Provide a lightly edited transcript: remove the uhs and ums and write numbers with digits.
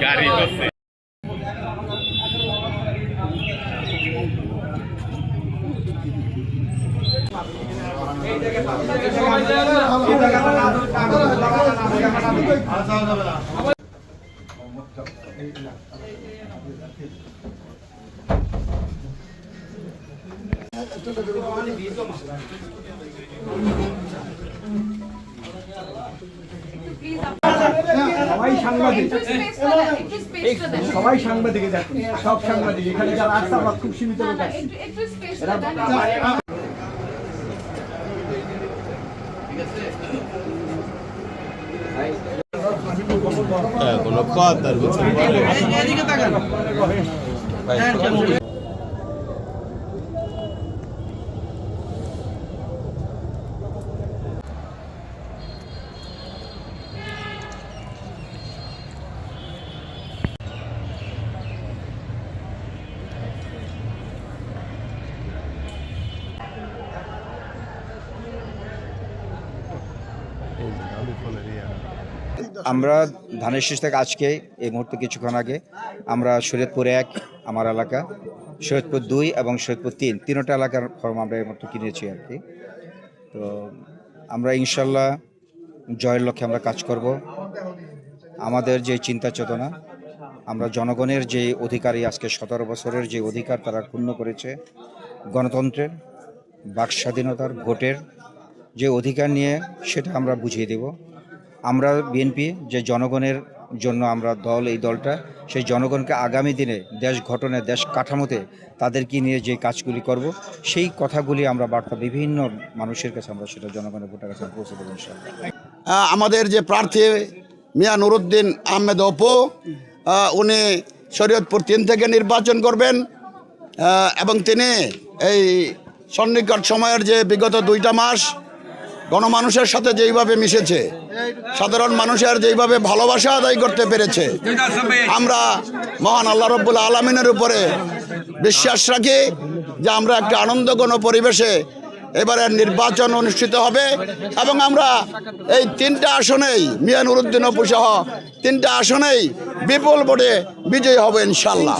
গাড়ি সবাই সাংবাদিক সব সাংবাদিক এখানে যারা আসছে আমরা খুব সীমিত লোক আছে। কোনো কথা আমরা ধানের শীষ থেকে আজকে এই মুহূর্তে কিছুক্ষণ আগে আমরা শরীয়তপুর 1 আমার এলাকা, শরীয়তপুর 2 এবং শরীয়তপুর 3 তিনটা এলাকার ফর্ম আমরা এই মুহূর্তে কিনেছি আর কি। তো আমরা ইনশাল্লাহ জয়ের লক্ষ্যে আমরা কাজ করব। আমাদের যে চিন্তা চেতনা, আমরা জনগণের যে অধিকারী আজকে 17 বছরের যে অধিকার তারা ক্ষুণ্ণ করেছে, গণতন্ত্রের, বাক স্বাধীনতার, ভোটের যে অধিকার নিয়ে সেটা আমরা বুঝিয়ে দেব। আমরা বিএনপি যে জনগণের জন্য আমরা দল, এই দলটা সেই জনগণকে আগামী দিনে দেশ গঠনে, দেশ কাঠামোতে তাদেরকে নিয়ে যে কাজগুলি করব, সেই কথাগুলি আমরা বার্তা বিভিন্ন মানুষের কাছে আমরা সেটা জনগণের ভোটার কাছে পৌঁছে দেবো ইনশাআল্লাহ। আমাদের যে প্রার্থী মিয়া নুরুদ্দিন আহমেদ অপু, উনি শরীয়তপুর 3 থেকে নির্বাচন করবেন এবং তিনি এই সন্নিকট সময়ের যে বিগত 2টা মাস গণমানুষের সাথে যেইভাবে মিশেছে, সাধারণ মানুষের যেইভাবে ভালোবাসা আদায় করতে পেরেছে, আমরা মহান আল্লাহ রব্বুল আলামিনের উপরে বিশ্বাস রাখি যে আমরা একটা আনন্দঘন পরিবেশে এবারের নির্বাচন অনুষ্ঠিত হবে এবং আমরা এই 3টা আসনেই মিয়া নুরুদ্দিন অপু সহ 3টা আসনেই বিপুল ভোটে বিজয়ী হব ইনশাআল্লাহ।